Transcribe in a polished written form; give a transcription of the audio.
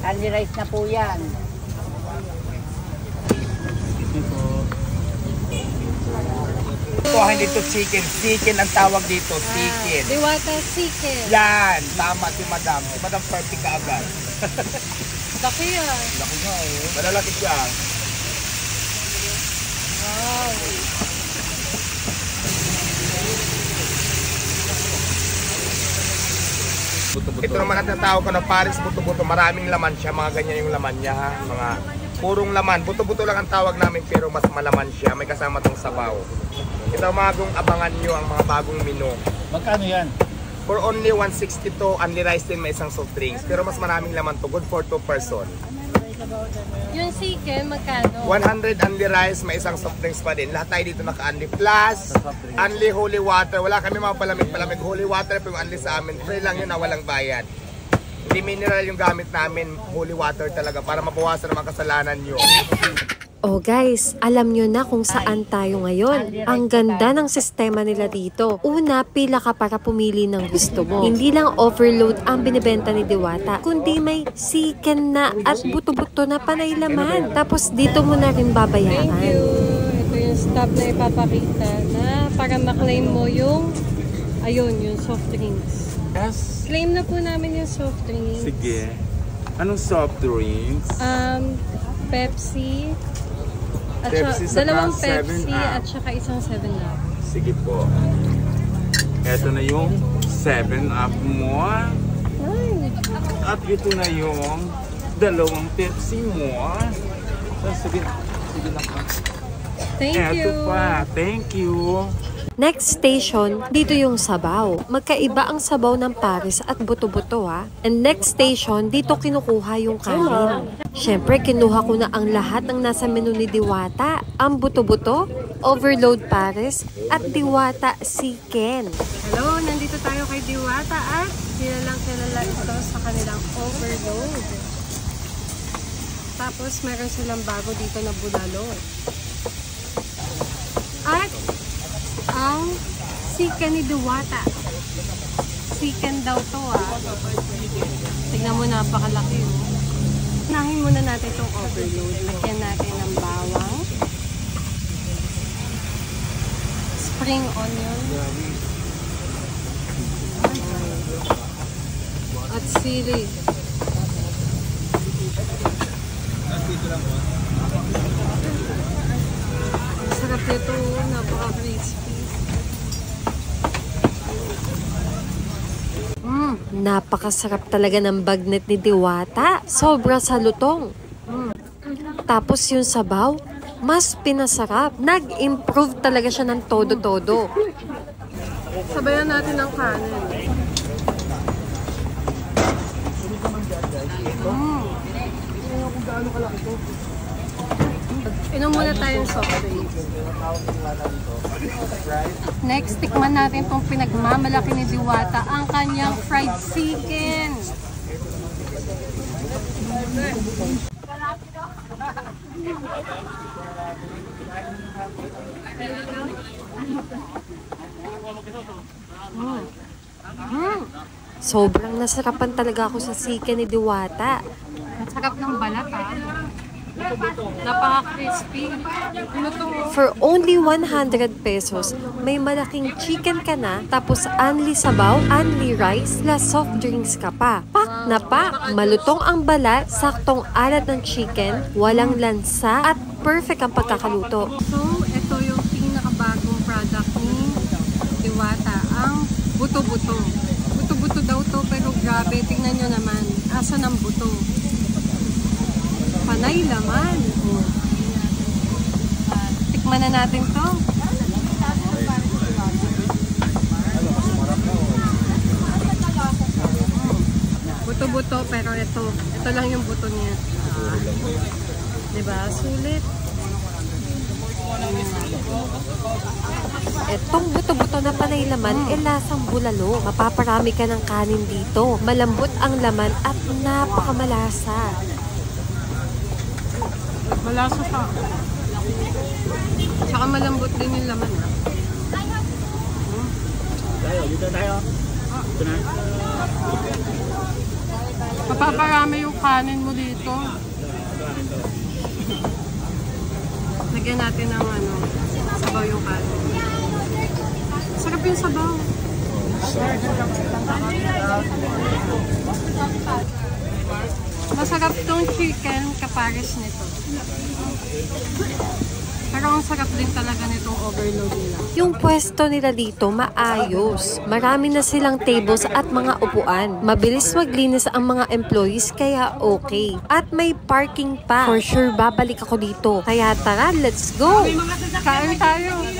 Only rice na po yan. Ito, hindi to chicken. Chicken ang tawag dito. Chicken. Diwata chicken. Yan. Tama si madam. Si madam perfect ka agad. Laki yan. Laki nga eh. Malalaki siya. Wow. Buto-buto. Ito naman ang tatawag ko na Paris buto-buto. Maraming laman siya. Mga ganyan yung laman niya ha. Mga purong laman. Buto-buto lang ang tawag namin pero mas malaman siya. May kasama tong sabaw. Ito mga gong abangan nyo ang mga bagong menu. Magkano yan? For only 162, only rice din may isang soft drinks. Pero mas maraming laman to. Good for 2 person. Yung chicken, magkano? 100 only rice, may isang soft drinks pa din. Lahat tayo dito naka-only plus, only holy water. Wala kami mga palamig-palamig. Holy water pero only sa amin. Free lang yun na walang bayad. Hindi mineral yung gamit namin. Holy water talaga para mabawasan ang mga kasalanan nyo. Oh guys, alam nyo na kung saan tayo ngayon. Ang ganda ng sistema nila dito. Una, pila ka para pumili ng gusto mo. Hindi lang overload ang binibenta ni Diwata, kundi may chicken na at buto-buto na panay laman. Tapos dito mo na rin babayaran. Thank you. Ito yung stop na ipapakita na para maklaim mo yung, ayun, yung soft drinks. Yes. Claim na po namin yung soft drinks. Sige. Anong soft drinks? Pepsi. At Pepsi dalawang saka Pepsi 7 Up. at saka isang 7-Up. Sige po. Ito na yung 7-Up mo. Ay. At ito na yung dalawang Pepsi mo. Sige na. Sige na po. Thank you. Ito pa. Thank you. Next station, dito yung sabaw. Magkaiba ang sabaw ng Paris at buto-buto ha. And next station, dito kinukuha yung kanin. Siyempre, kinuha ko na ang lahat ng nasa menu ni Diwata. Ang buto-buto, overload Paris, at Diwata chicken. Hello, nandito tayo kay Diwata at kilalang kilala ito sa kanilang overload. Tapos meron silang bago dito na bulalo. At ang chicken ni Diwata. Chicken daw to ah. Tignan mo, napakalaki oh. Unahin muna natin itong overload. Lagyan natin ng bawang. Spring onion. At sili. Sarap nito, napaka-crispy. Napakasarap talaga ng bagnet ni Diwata. Sobra sa lutong. Tapos yung sabaw, mas pinasarap. Nag-improve talaga siya ng todo-todo. Sabayan natin ang kanin. Inom muna tayong soft drinks. Next, tikman natin itong pinagmamalaki ni Diwata, ang kanyang fried chicken. Sobrang nasarapan talaga ako sa chicken ni Diwata. Ang sarap ng balat ha. Napaka-crispy. Ano to? For only 100 pesos, may malaking chicken ka na, tapos only sabaw, only rice, plus soft drinks ka pa. Pak na pak! Malutong ang balat, saktong alat ng chicken, walang lansa, at perfect ang pagkakaluto. So, ito yung pinakabagong product ni Diwata, ang buto-buto. Buto-buto daw to, pero grabe, tingnan nyo naman, asa ng buto. Panay laman. Tikman na natin to. Buto-buto, pero ito lang yung buto niya. Diba? Sulit. Etong buto-buto na panay laman, lasang bulalo. Mapaparami ka ng kanin dito. Malambot ang laman at napakamalasa. Malasa siya. Tsaka malambot din yung laman. Dito tayo. Ito na. Mapaparami yung kanin mo dito. Lagyan natin ng sabaw yung kanin. Sarap yung sabaw. Masarap tong chicken kapares nito. Pero ang sarap din talaga nitong overload nila. Yung pwesto nila dito maayos. Marami na silang tables at mga upuan. Mabilis maglinis ang mga employees kaya okay. At may parking pa. For sure babalik ako dito. Kaya tara, let's go! Kain tayo!